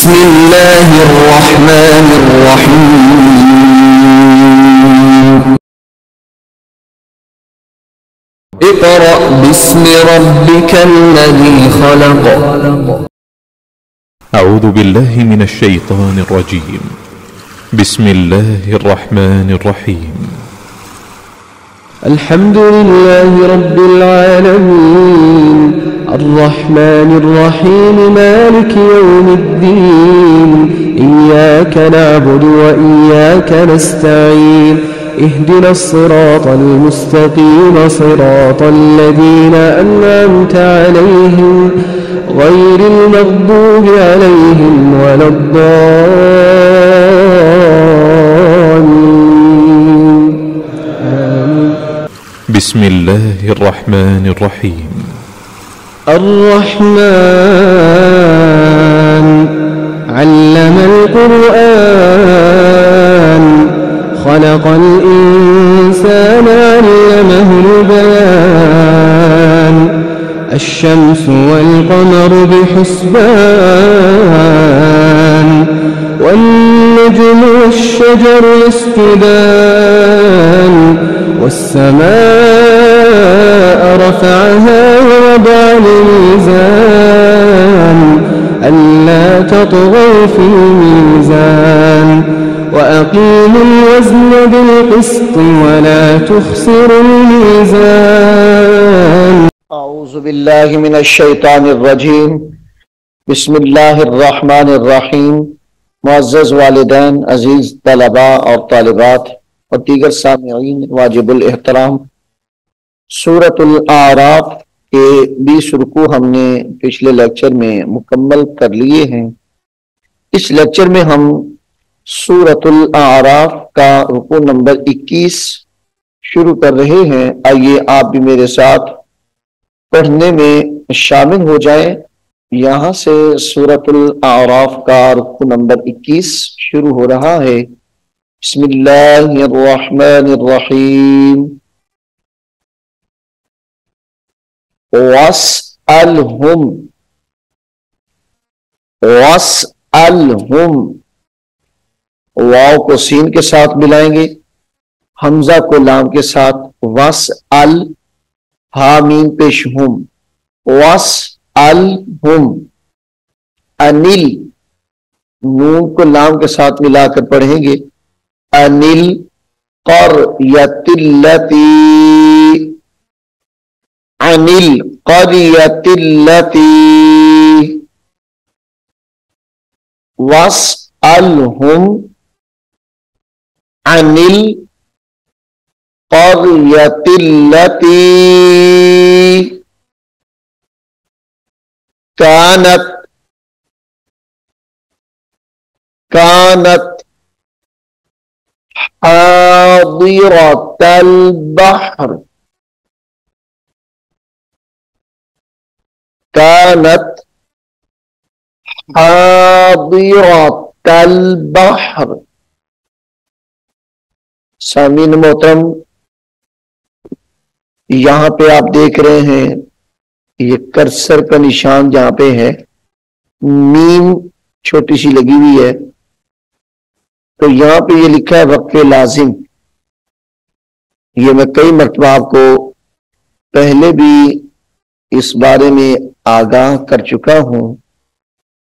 بسم الله الرحمن الرحيم اقرأ باسم ربك الذي خلق. أعوذ بالله من الشيطان الرجيم. بسم الله الرحمن الرحيم. الحمد لله رب العالمين الرحمن الرحيم مالك يوم الدين إياك نعبد وإياك نستعين اهدنا الصراط المستقيم صراط الذين أنعمت عليهم غير المغضوب عليهم ولا الضالين. بسم الله الرحمن الرحيم. الرحمن علم القرآن خلق الإنسان علمه البيان الشمس والقمر بحسبان والنجم والشجر يسجدان والسماء رفعها ووضع الميزان ألا تطغوا في الميزان وأقيموا الوزن بالقسط ولا تخسروا الميزان. أعوذ بالله من الشैतान الरजीम. बिस्मिल्लाहिर्रहमानिर्रहीम। मुअज़्ज़ज़ वालिदैन, अजीज तलबा और तालिबात और दीगर सामिईन वाजिबुल एहतराम, सूरतुल आराफ के 20 रुकू हमने पिछले लेक्चर में मुकम्मल कर लिए हैं। इस लेक्चर में हम सूरतुल आराफ का रुकू नंबर 21 शुरू कर रहे हैं। आइए आप भी मेरे साथ पढ़ने में शामिल हो जाएं। यहां से सूरतुल आराफ का रुकू नंबर 21 शुरू हो रहा है। बिस्मिल्लाहिर्रहमानिर्रहीम। वस्अलहुम वस्अलहुम, वाव को सीन के साथ मिलाएंगे, हमजा को लाम के साथ। वस्अल, हामीम पेश हुम, वस्अलहुम। अनिल, नून को लाम के साथ मिलाकर पढ़ेंगे, अनिल क़रयतिल्लती, अनिल क़रयतिल्लती। वस्अलहुम अनिल क़रयतिल्लती कानत कानत हादिरतल बहर, कानत हादिरतल बहर। सामीन मोहतरम, यहां पे आप देख रहे हैं ये कर्सर का निशान जहां पे है, मीम छोटी सी लगी हुई है, तो यहां पे ये लिखा है वक्फ लाजिम। ये मैं कई मरतबा आपको पहले भी इस बारे में आगाह कर चुका हूं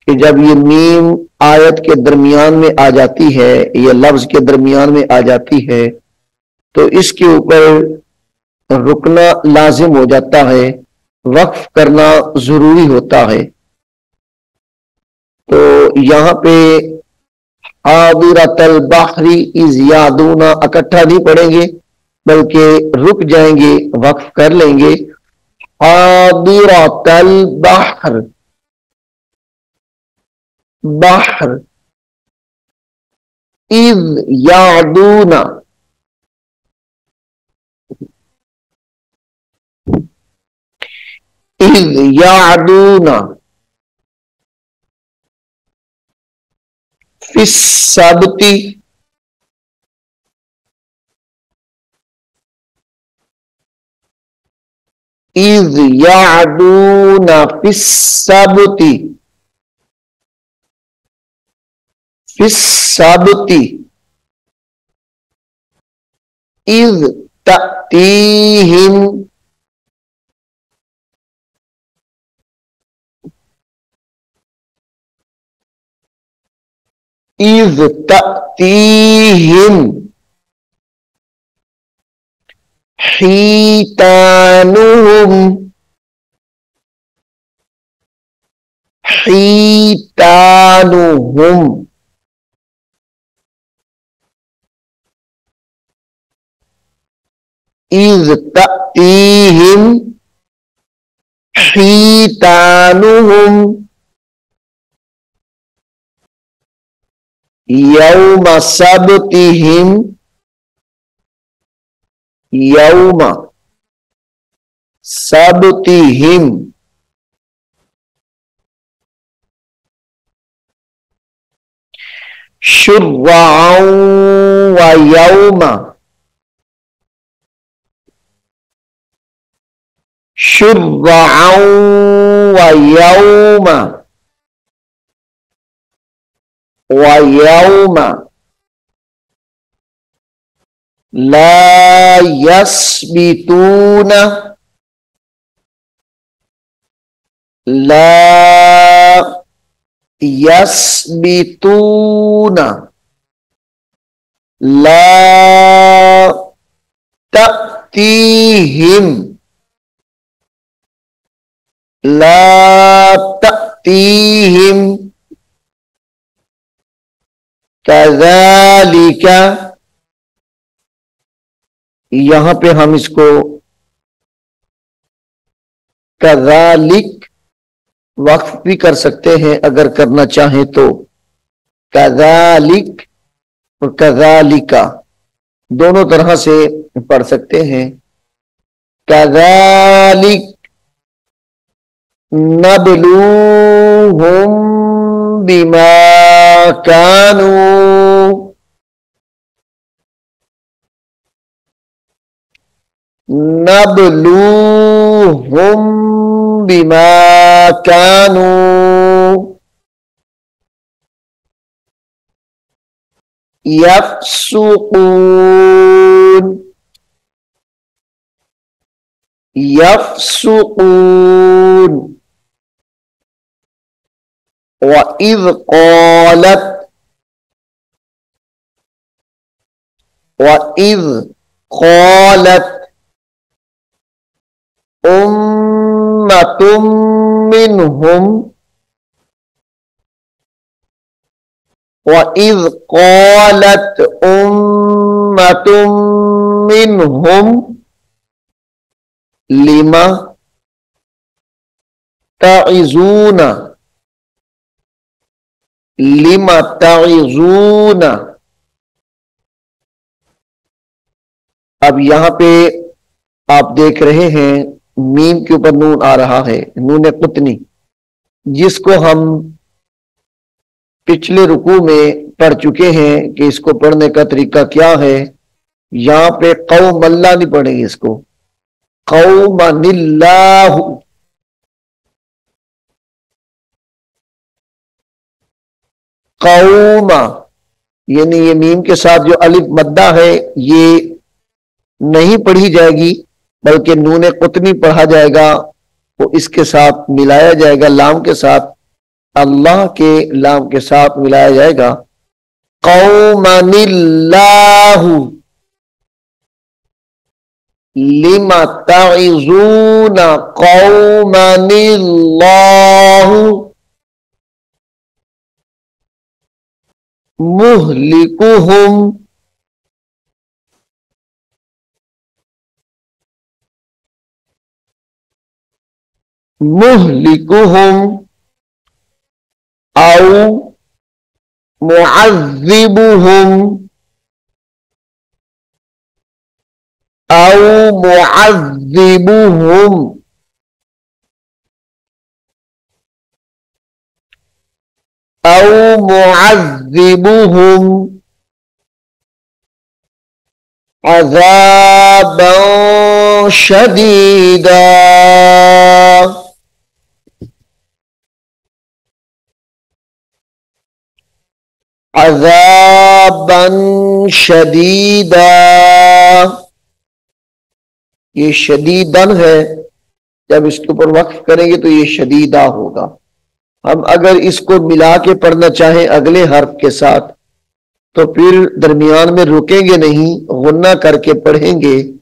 कि जब ये मीम आयत के दरमियान में आ जाती है, ये लफ्ज के दरमियान में आ जाती है, तो इसके ऊपर रुकना लाजिम हो जाता है, वक्फ करना जरूरी होता है। तो यहां पे हादिरतल बहरी इज यादूना इकट्ठा नहीं पढ़ेंगे, बल्कि रुक जाएंगे, वक्फ कर लेंगे। हादिरतल बहर, बहर। इज यादूना, इज यादूना। फिस्सबती, इज यादूना फिस्सबती। फिस्साबती इज़ तअतीहिम इज़ तअतीहिम हीतानुहुम हीतानुहुम इज़ तअतीहिम हीतानुहुम यौम सबतिहिम यौम सबतिहिम शुर्रअन व यौम शुर्रअन व यौम वयौम ला यस्बितून ला यस्बितून ला तअतीहिम ला तअतीहिम कज़ालिका यहां पे हम इसको कज़ालिक वक्फ भी कर सकते हैं अगर करना चाहें तो। कज़ालिक और कज़ालिका दोनों तरह से पढ़ सकते हैं। कज़ालिक नबलूहुम बिमा कानू नबलूहुम बिमा कानू यफ्सुकून यफ्सुकून वइज़ क़ालत वइज़ क़ालत उम्मतुम मिनहुम वइज़ क़ालत उम्मतुम मिनहुम लिमा तइज़ूना लिमा तइज़ूना। अब यहां पे आप देख रहे हैं मीम के ऊपर नून आ रहा है, नून कुतनी, जिसको हम पिछले रुकू में पढ़ चुके हैं कि इसको पढ़ने का तरीका क्या है। यहां पे कौमल्ला नहीं पढ़ेंगे, इसको कौमनिल्लाहु कौमा, यानी ये मीम के साथ जो अलिफ मद्दा है ये नहीं पढ़ी जाएगी बल्कि नून कुतनी पढ़ा जाएगा, वो इसके साथ मिलाया जाएगा, लाम के साथ, अल्लाह के लाम के साथ मिलाया जाएगा। कौमनिल्लाहु लिमा तइज़ूना कौमनिल्लाहु मुहलिकुहुम मुहलिकुहुम औ मुअज़्ज़िबुहुम औ मुअज़्ज़िबुहुम औ मुअज़्ज़िबुहुम अज़ाबन शदीदा। अज़ाबन शदीदा, ये शदीदन है, जब इसके ऊपर वक्फ करेंगे तो ये शदीदा होगा। हम अगर इसको मिला के पढ़ना चाहें अगले हर्फ के साथ तो फिर दरमियान में रुकेंगे नहीं, गुन्ना करके पढ़ेंगे।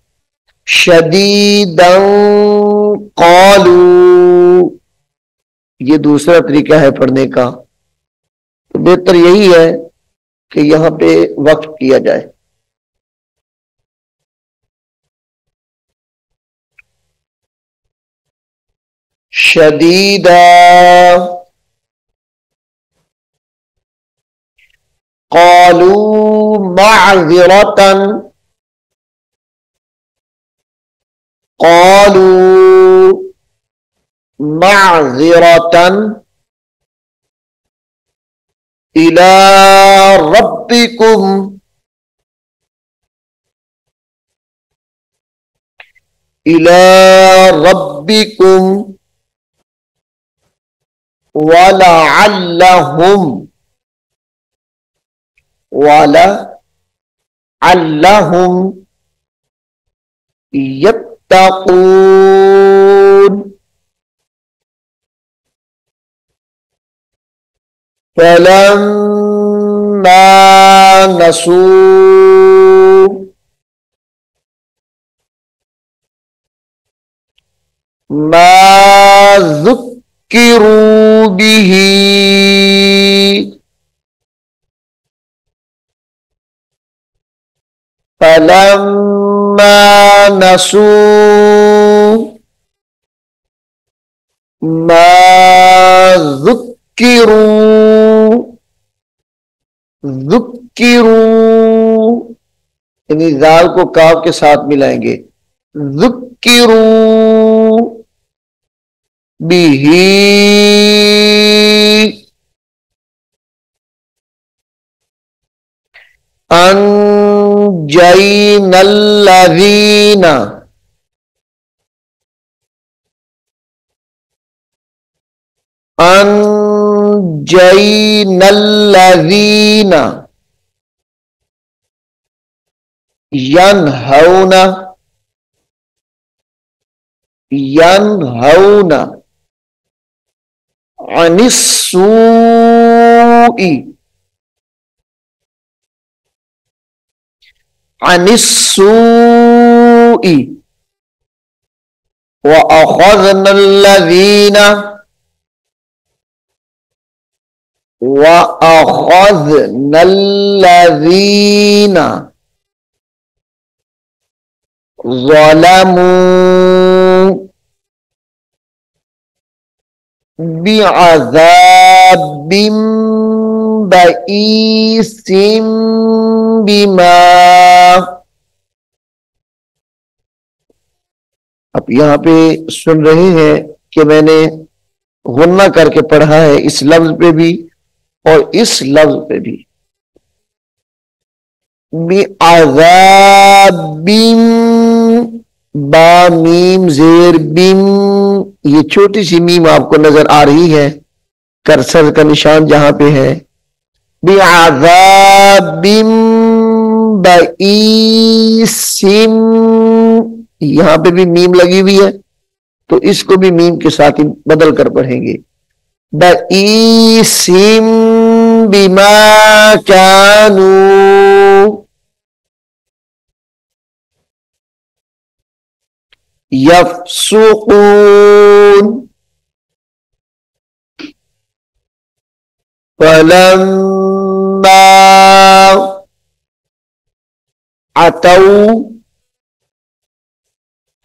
शदीदन क़ालू, ये दूसरा तरीका है पढ़ने का। तो बेहतर यही है कि यहां पे वक्फ किया जाए। शदीदा क़ालू मअज़िरतन, क़ालू मअज़िरतन इला रब्बिकुम, इला रब्बिकुम वलअल्लहुम, वलअल्लहुम यत्तक़ून। फलम्मा नसू मा ज़ुक्किरू बिही, फलम्मा नसू मा ज़ुक्किरू, ज़ुक्किरू यानी जाल को काफ के साथ मिलाएंगे। ज़ुक्किरू बिही अंजयनल्लज़ीना, अंजयनल्लज़ीना यनहौना, यनहौना अनिस्सूई, अनिस्सूई व अख़ज़नल्लज़ीना, व अख़ज़नल्लज़ीना ज़लमू बिअज़ाबिम बईसिम बिमा। अब यहां पे सुन रहे हैं कि मैंने गुन्ना करके पढ़ा है इस लफ्ज पे भी और इस लफ्ज पे भी। बिअज़ाबिम, बा मीम जेर बिम, ये छोटी सी मीम आपको नजर आ रही है, कर्सर का निशान जहां पे है। बिअज़ाबिम बईसिम, यहां पे भी मीम लगी हुई है तो इसको भी मीम के साथ ही बदल कर पढ़ेंगे। बईसिम बिमा कानू यफ़्सुक़ून, फलम्मा अतौ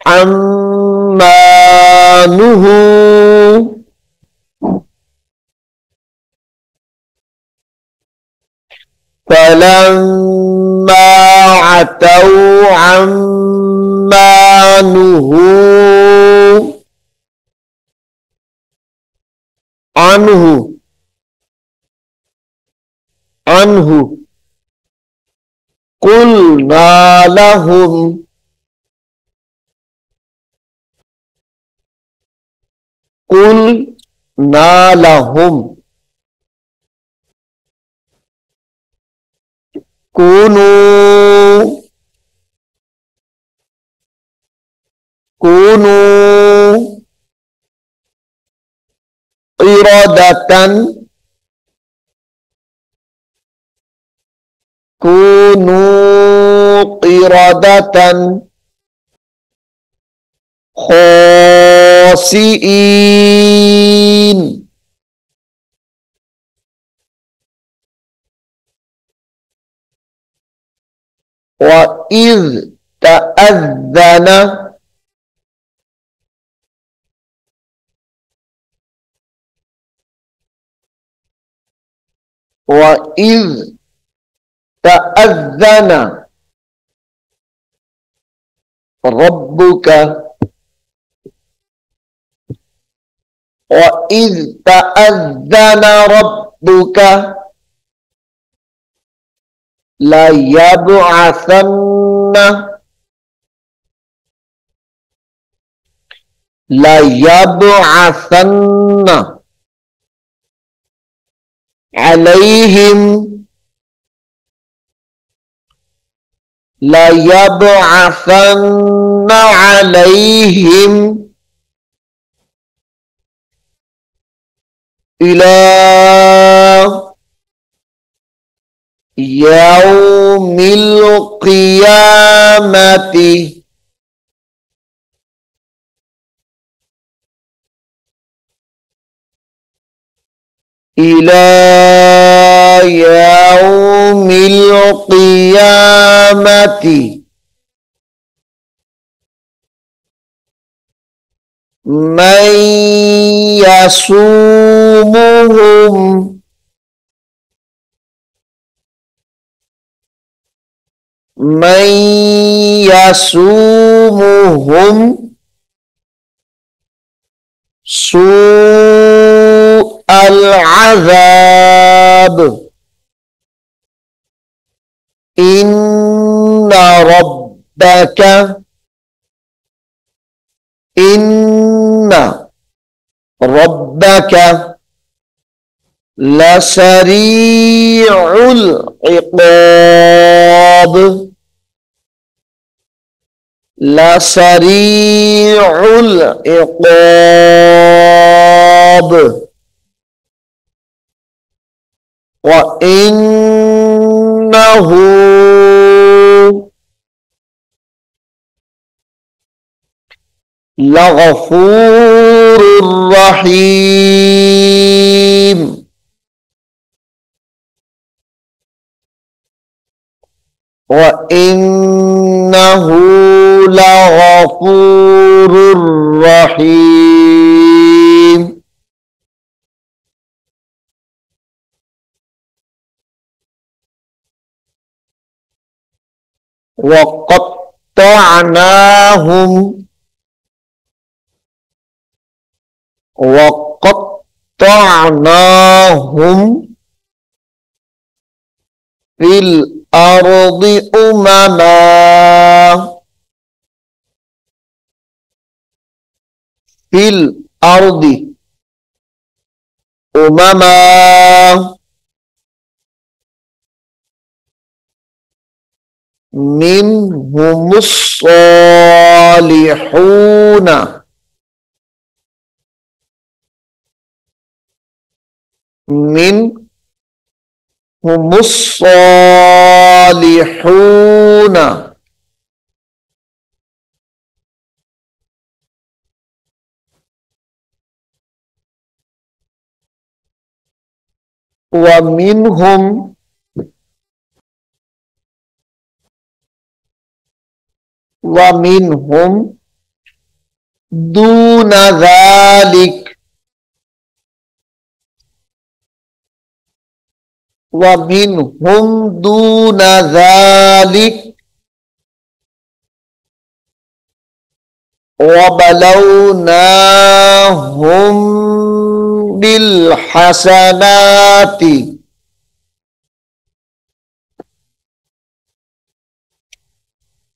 अम्मा नुहू फलम्मा अतौ अम्मा नुहू अन्हु, अन्हु कुलना लहुम, कुलना लहुम كونوا كونوا قردة كونوا قردة خاسئين وإذ تأذن وإذ تأذن ربك وإذ تأذن ربك ليبعثن عليهم إلى يوم القيامة إلى يوم القيامة من يصومهم سوء العذاب إن ربك لسريع العقاب وإنه لغفور رحيم وإنه لغفور رحيم وقطعناهم في الأرض أمما منهم الصالحون ومنهم دون ذلك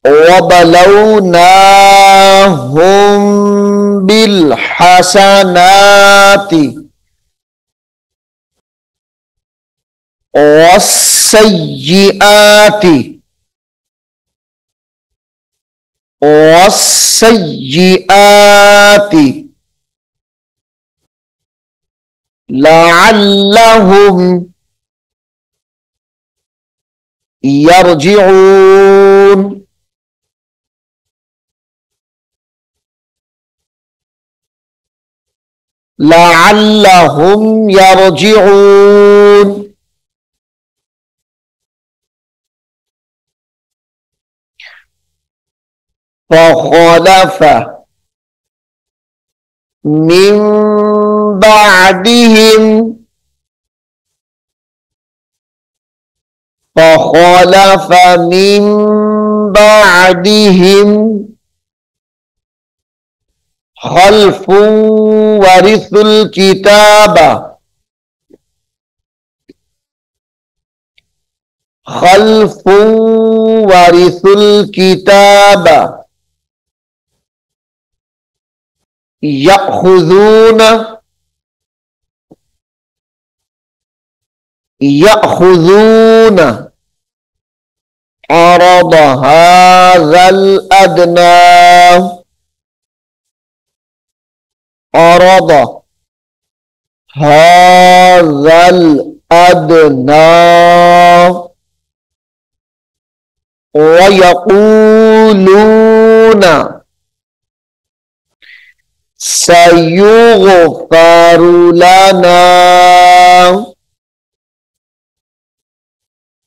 وبلوناهم بالحسنات वस्सय्यिआति वस्सय्यिआति लअल्लहुम यरजिऊन लअल्लहुम यरजिऊन फखलफ मिन बादिहिम फखलफ मिन बादिहिम खल्फुन वरिसुल किताब खल्फुन वरिसुल किताब यअखुज़ून यअखुज़ून अरद हाज़ल अदना अरद हाज़ल अदना वयक़ूलून सयुग़फ़रु लना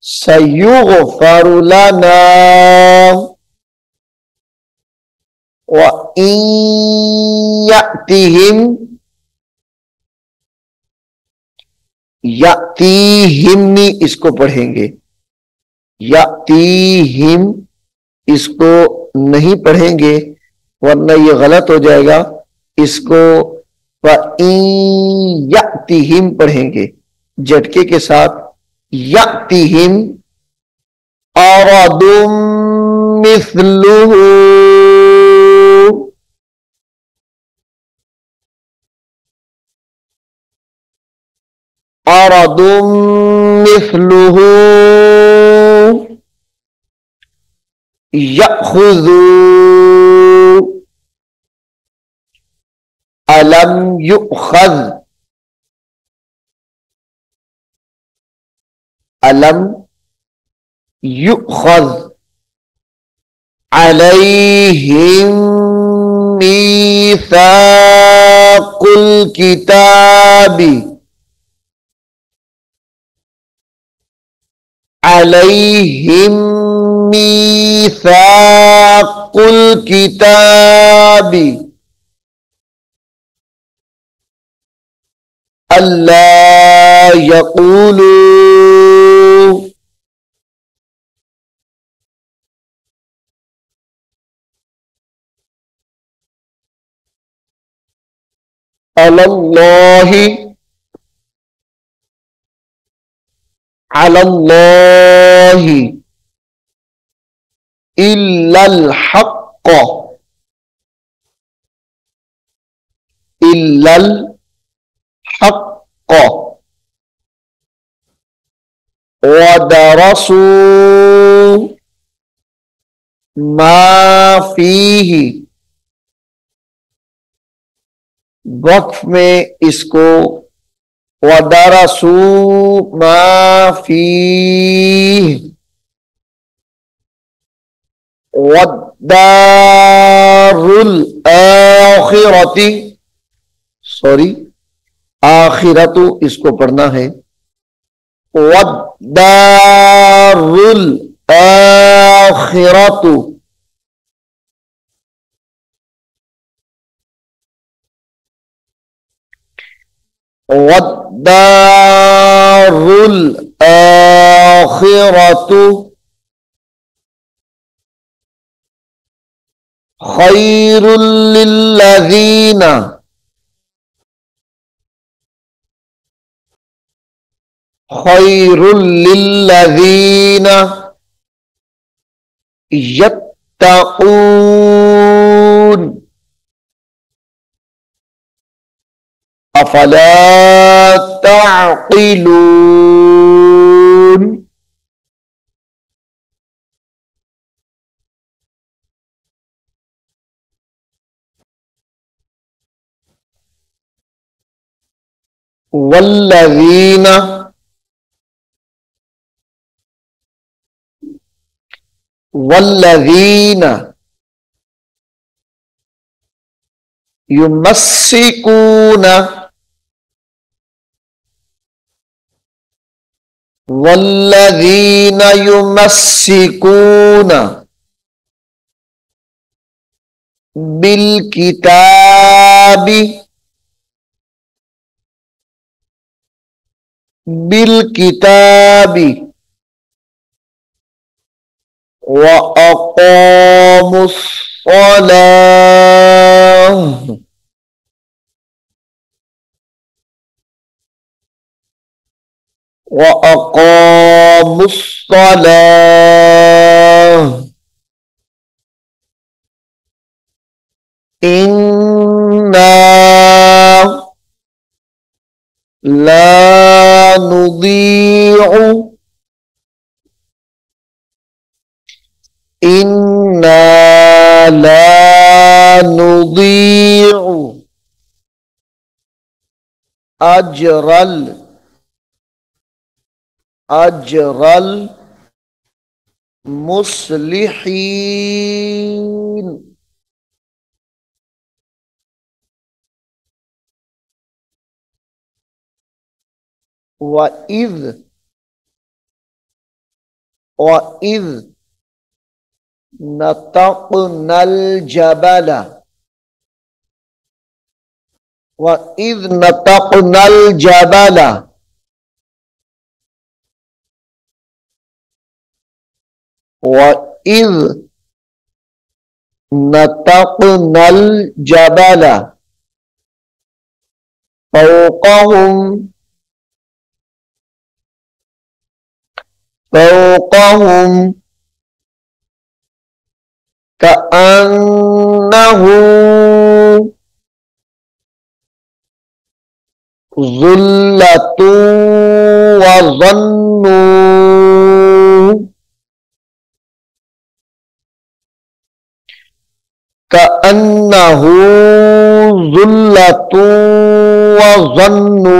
सयुग़फ़रु लना व इन यअतिहिम यअतीहिम इसको पढ़ेंगे, यअतीहिम इसको नहीं पढ़ेंगे वरना ये गलत हो जाएगा। इसको व इन यअतिहिम पढ़ेंगे झटके के साथ। यअतिहिम अरदुम मिस्लुहु अरदुम मिस्लुहु यअखुज़ू अलम युअखज़ अलम युअखज़ अलैहिम मीसाकुल किताबी अलैहिम मीसाकुल किताबी अल्ला यक़ूलू अलल्लाहि अलल्लाहि इल्लल हक़्क़ इल्लल हक़्क़ वदरसू मा फीही वक्फ में इसको वदरसू मा फीही वद्दारुल आखिरती सॉरी आखिरतु इसको पढ़ना है। वद्दारुल आखिरतु वद्दारुल आखिरतु खैरुल लिल्लज़ीना खैरुल लिल्लज़ीना यत्तक़ून अफला तअक़िलून वल्लज़ीना वल्लज़ीना युमस्सिकूना वल्लज़ीना युमस्सिकूना बिल किताबी व अक़ामुस्सलाह इन्ना ला नुदीउ इन्ना ला नुदीउ अजरल मुस्लिहीन। वइज़ नतक़नल जबला वइज़ नतक़नल जबला वइज़ नतक़नल जबला फौक़हुम कअन्नहु ज़ुल्लतुन व ज़न्नु कअन्नहु ज़ुल्लतुन व ज़न्नु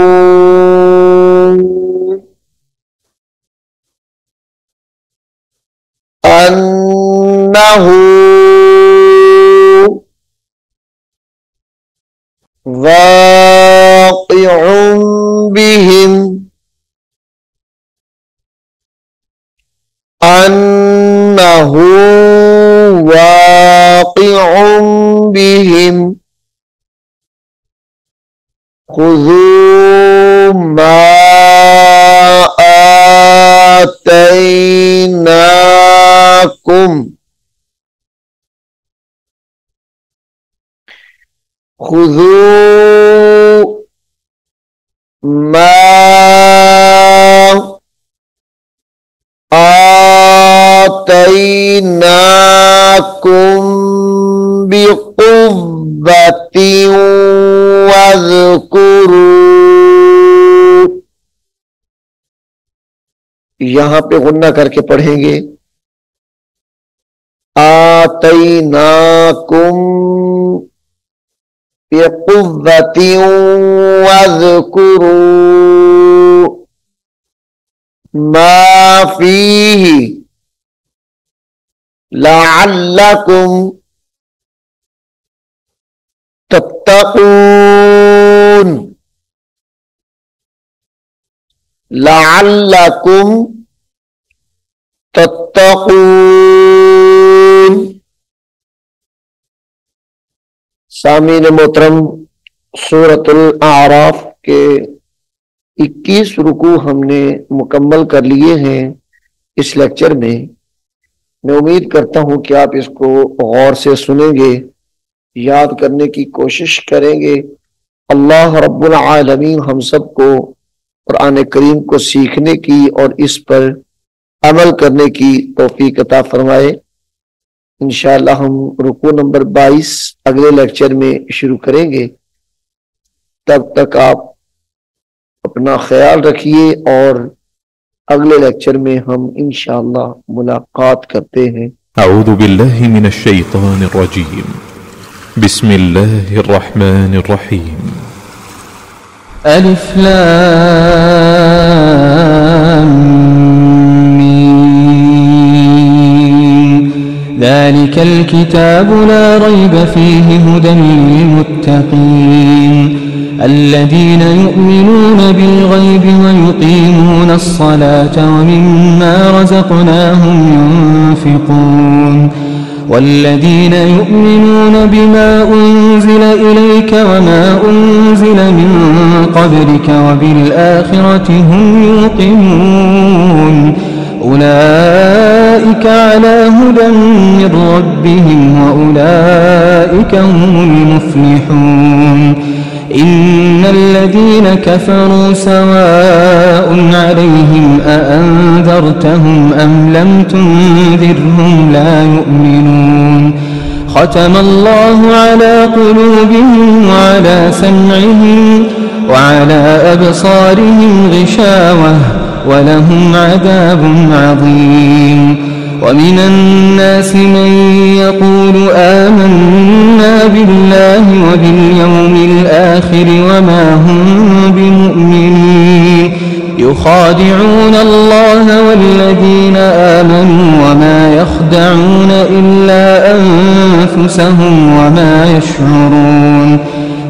अन्नहु वाक़िउन बिहिम अन्नहु वाक़िउन बिहिम खुज़ू मा आतैनाकुम खुज़ू मा आतैनाकुम बिक़ुव्वतिन वज़्कुरू। यहां पे गुन्ना करके पढ़ेंगे आतैनाकुम बिक़ुव्वतिन वज़्कुरू मा फ़ीही लअल्लकुम तत्तक़ून लअल्लकुम तत्तक़ून। सामीन मोहतरम, सूरतुल आराफ के 21 रुकू हमने मुकम्मल कर लिए हैं इस लेक्चर में। मैं उम्मीद करता हूं कि आप इसको गौर से सुनेंगे, याद करने की कोशिश करेंगे। अल्लाह रब्बुल आलमीन हम सबको कुरान करीम को सीखने की और इस पर अमल करने की तौफीक अता फरमाए। इंशाअल्लाह हम रुकू नंबर 22 अगले लेक्चर में शुरू करेंगे। तब तक आप अपना ख्याल रखिए और अगले लेक्चर में हम इंशाअल्लाह मुलाकात करते हैं। أعوذ بالله من الشيطان الرجيم بسم الله الرحمن الرحيم ألف لام ميم ذلك الكتاب لا ريب فيه هدى للمتقين الذين يؤمنون بالغيب ويقيمون الصلاة ومما رزقناهم ينفقون والذين يؤمنون بما أنزل إليك وما أنزل من قبلك وبالآخرة هم يوقنون أولئك على هدى من ربهم وأولئك هم المفلحون إن الذين كفروا سواء عليهم أأنذرتهم أم لم تنذرهم لا يؤمنون ختم الله على قلوبهم وعلى سمعهم وعلى أبصارهم غشاوة ولهم عذاب عظيم ومن الناس من يقول آمنا بالله وباليوم الآخر وما هم بمؤمنين يخادعون الله والذين آمنوا وما يخدعون إلا أنفسهم وما يشعرون